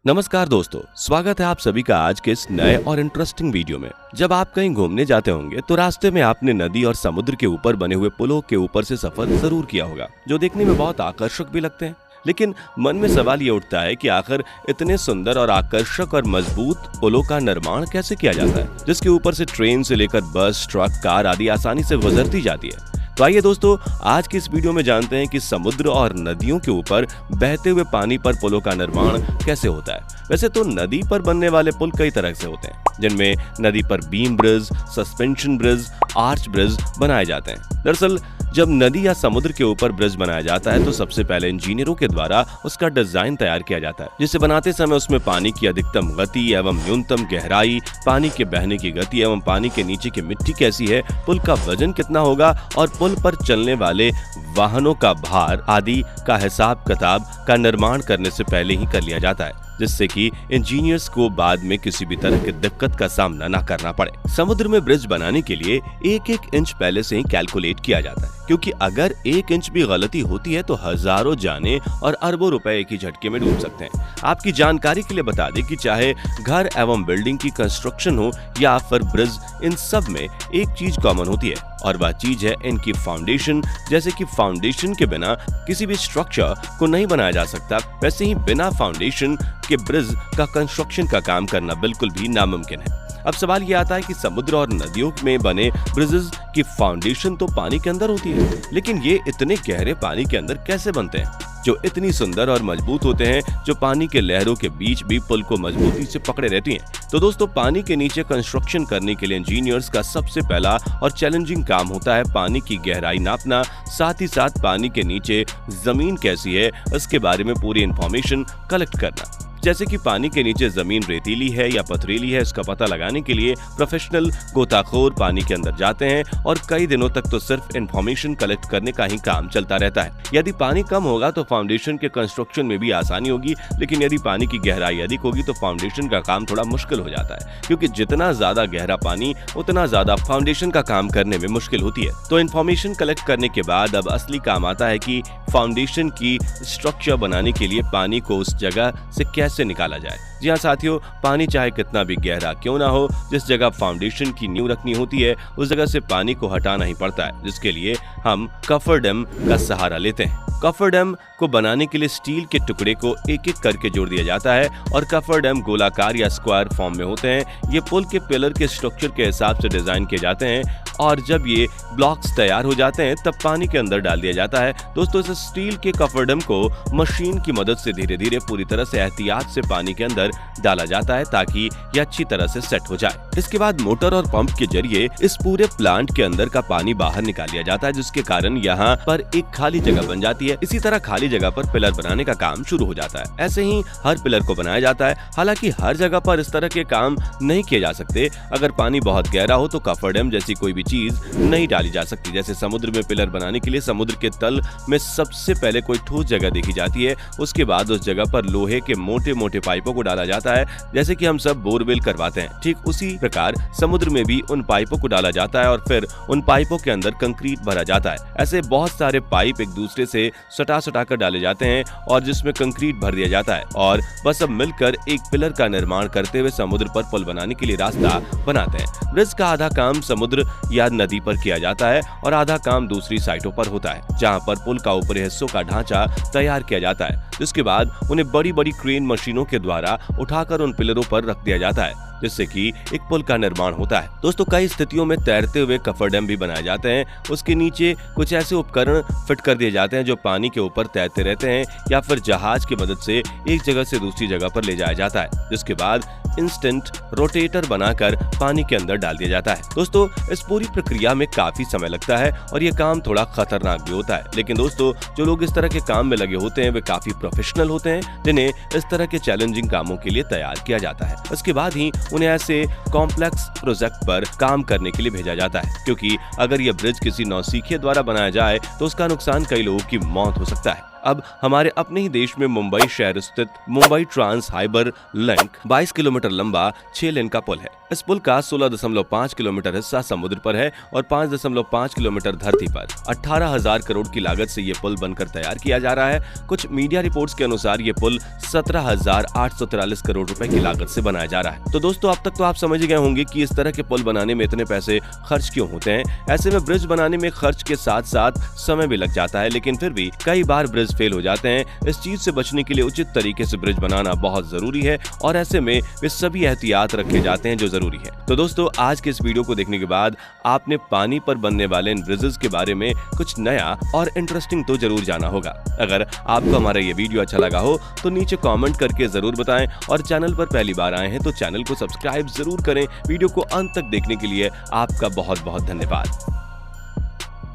नमस्कार दोस्तों, स्वागत है आप सभी का आज के इस नए और इंटरेस्टिंग वीडियो में। जब आप कहीं घूमने जाते होंगे तो रास्ते में आपने नदी और समुद्र के ऊपर बने हुए पुलों के ऊपर से सफर जरूर किया होगा, जो देखने में बहुत आकर्षक भी लगते हैं। लेकिन मन में सवाल ये उठता है कि आखिर इतने सुंदर और आकर्षक और मजबूत पुलों का निर्माण कैसे किया जाता है, जिसके ऊपर से ट्रेन से लेकर बस, ट्रक, कार आदि आसानी से गुजरती जाती है। तो आइए दोस्तों, आज की इस वीडियो में जानते हैं कि समुद्र और नदियों के ऊपर बहते हुए पानी पर पुलों का निर्माण कैसे होता है। वैसे तो नदी पर बनने वाले पुल कई तरह से होते हैं, जिनमें नदी पर beam bridge, suspension bridge, arch bridge बनाए जाते हैं। दरअसल जब नदी या समुद्र के ऊपर ब्रिज बनाया जाता है तो सबसे पहले इंजीनियरों के द्वारा उसका डिजाइन तैयार किया जाता है, जिसे बनाते समय उसमें पानी की अधिकतम गति एवं न्यूनतम गहराई, पानी के बहने की गति एवं पानी के नीचे की मिट्टी कैसी है, पुल का वजन कितना होगा और पुल पर चलने वाले वाहनों का भार आदि का हिसाब किताब का निर्माण करने से पहले ही कर लिया जाता है, जिससे कि इंजीनियर्स को बाद में किसी भी तरह की दिक्कत का सामना न करना पड़े। समुद्र में ब्रिज बनाने के लिए एक एक इंच पहले से ही कैलकुलेट किया जाता है, क्योंकि अगर एक इंच भी गलती होती है तो हजारों जाने और अरबों रुपए एक ही झटके में डूब सकते हैं। आपकी जानकारी के लिए बता दें कि चाहे घर एवं बिल्डिंग की कंस्ट्रक्शन हो या फिर ब्रिज, इन सब में एक चीज कॉमन होती है और वह चीज है इनकी फाउंडेशन। जैसे कि फाउंडेशन के बिना किसी भी स्ट्रक्चर को नहीं बनाया जा सकता, वैसे ही बिना फाउंडेशन के ब्रिज का कंस्ट्रक्शन का काम करना बिल्कुल भी नामुमकिन है। अब सवाल ये आता है कि समुद्र और नदियों में बने ब्रिजेस की फाउंडेशन तो पानी के अंदर होती है, लेकिन ये इतने गहरे पानी के अंदर कैसे बनते हैं, जो इतनी सुंदर और मजबूत होते हैं, जो पानी के लहरों के बीच भी पुल को मजबूती से पकड़े रहती हैं। तो दोस्तों, पानी के नीचे कंस्ट्रक्शन करने के लिए इंजीनियर्स का सबसे पहला और चैलेंजिंग काम होता है पानी की गहराई नापना, साथ ही साथ पानी के नीचे जमीन कैसी है इसके बारे में पूरी इंफॉर्मेशन कलेक्ट करना। जैसे कि पानी के नीचे जमीन रेतीली है या पथरीली है, इसका पता लगाने के लिए प्रोफेशनल गोताखोर पानी के अंदर जाते हैं और कई दिनों तक तो सिर्फ इंफॉर्मेशन कलेक्ट करने का ही काम चलता रहता है। यदि पानी कम होगा तो फाउंडेशन के कंस्ट्रक्शन में भी आसानी होगी, लेकिन यदि पानी की गहराई अधिक होगी तो फाउंडेशन का काम थोड़ा मुश्किल हो जाता है, क्योंकि जितना ज्यादा गहरा पानी उतना ज्यादा फाउंडेशन का काम करने में मुश्किल होती है। तो इंफॉर्मेशन कलेक्ट करने के बाद अब असली काम आता है कि फाउंडेशन की स्ट्रक्चर बनाने के लिए पानी को उस जगह से कैसे निकाला जाए। जी हाँ साथियों, पानी चाहे कितना भी गहरा क्यों ना हो, जिस जगह फाउंडेशन की नींव रखनी होती है उस जगह से पानी को हटाना ही पड़ता है, जिसके लिए हम कफर डैम का सहारा लेते हैं। कफर डैम को बनाने के लिए स्टील के टुकड़े को एक एक करके जोड़ दिया जाता है और कफर डैम गोलाकार या स्क्वायर फॉर्म में होते हैं। ये पुल के पिलर के स्ट्रक्चर के हिसाब से डिजाइन किए जाते हैं और जब ये ब्लॉक्स तैयार हो जाते हैं तब पानी के अंदर डाल दिया जाता है। दोस्तों, इस स्टील के कफर डैम को मशीन की मदद से धीरे धीरे पूरी तरह से एहतियात से पानी के अंदर डाला जाता है ताकि ये अच्छी तरह से सेट हो जाए। इसके बाद मोटर और पंप के जरिए इस पूरे प्लांट के अंदर का पानी बाहर निकाल लिया जाता है, जिसके कारण यहाँ पर एक खाली जगह बन जाती है। इसी तरह खाली जगह पर पिलर बनाने का काम शुरू हो जाता है। ऐसे ही हर पिलर को बनाया जाता है। हालांकि हर जगह पर इस तरह के काम नहीं किए जा सकते। अगर पानी बहुत गहरा हो तो कफर डैम जैसी कोई भी चीज नहीं डाली जा सकती। जैसे समुद्र में पिलर बनाने के लिए समुद्र के तल में सबसे पहले कोई ठोस जगह देखी जाती है, उसके बाद उस जगह पर लोहे के मोटे मोटे पाइपों को डाला जाता है, जैसे कि हम सब बोरवेल करवाते हैं। ठीक उसी प्रकार समुद्र में भी उन पाइपों को डाला जाता है और फिर उन पाइपों के अंदर कंक्रीट भरा जाता है। ऐसे बहुत सारे पाइप एक दूसरे से सटा कर डाले जाते हैं और जिसमें कंक्रीट भर दिया जाता है और बस अब मिलकर एक पिलर का निर्माण करते हुए समुद्र पर पुल बनाने के लिए रास्ता बनाते हैं। ब्रिज का आधा काम समुद्र या नदी पर किया जाता है और आधा काम दूसरी साइटों पर होता है, जहां पर पुल का ऊपरी हिस्सों का ढांचा तैयार किया जाता है, जिसके बाद उन्हें बड़ी बड़ी क्रेन मशीनों के द्वारा उठाकर उन पिलरों पर रख दिया जाता है, जिससे कि एक पुल का निर्माण होता है। दोस्तों, कई स्थितियों में तैरते हुए कफर डैम भी बनाए जाते हैं। उसके नीचे कुछ ऐसे उपकरण फिट कर दिए जाते हैं जो पानी के ऊपर तैरते रहते हैं या फिर जहाज की मदद से एक जगह से दूसरी जगह पर ले जाया जाता है, जिसके बाद इंस्टेंट रोटेटर बनाकर पानी के अंदर डाल दिया जाता है। दोस्तों, इस पूरी प्रक्रिया में काफी समय लगता है और ये काम थोड़ा खतरनाक भी होता है, लेकिन दोस्तों, जो लोग इस तरह के काम में लगे होते हैं वे काफी प्रोफेशनल होते हैं, जिन्हें इस तरह के चैलेंजिंग कामों के लिए तैयार किया जाता है। इसके बाद ही उन्हें ऐसे कॉम्प्लेक्स प्रोजेक्ट पर काम करने के लिए भेजा जाता है, क्योंकि अगर यह ब्रिज किसी नौसिखिए द्वारा बनाया जाए तो उसका नुकसान कई लोगों की मौत हो सकता है। अब हमारे अपने ही देश में मुंबई शहर स्थित Mumbai trans harbour link 22 kilometre लंबा 6 लेन का पुल है। इस पुल का 16.5 किलोमीटर हिस्सा समुद्र पर है और 5.5 किलोमीटर धरती पर। 18,000 करोड़ की लागत से ये पुल बनकर तैयार किया जा रहा है। कुछ मीडिया रिपोर्ट्स के अनुसार ये पुल 17,843 करोड़ रुपए की लागत से बनाया जा रहा है। तो दोस्तों, अब तक तो आप समझ गए होंगे कि इस तरह के पुल बनाने में इतने पैसे खर्च क्यों होते हैं। ऐसे में ब्रिज बनाने में खर्च के साथ साथ समय भी लग जाता है, लेकिन फिर भी कई बार ब्रिज फेल हो जाते हैं। इस चीज से बचने के लिए उचित तरीके से ब्रिज बनाना बहुत जरूरी है और ऐसे में वे सभी एहतियात रखे जाते हैं जो जरूरी है। तो दोस्तों, आज के इस वीडियो को देखने के बाद आपने पानी पर बनने वाले इन ब्रिजेस के बारे में कुछ नया और इंटरेस्टिंग तो जरूर जाना होगा। अगर आपको हमारा ये वीडियो अच्छा लगा हो तो नीचे कमेंट करके जरूर बताएं और चैनल पर पहली बार आए हैं तो चैनल को सब्सक्राइब जरूर करें। वीडियो को अंत तक देखने के लिए आपका बहुत बहुत धन्यवाद।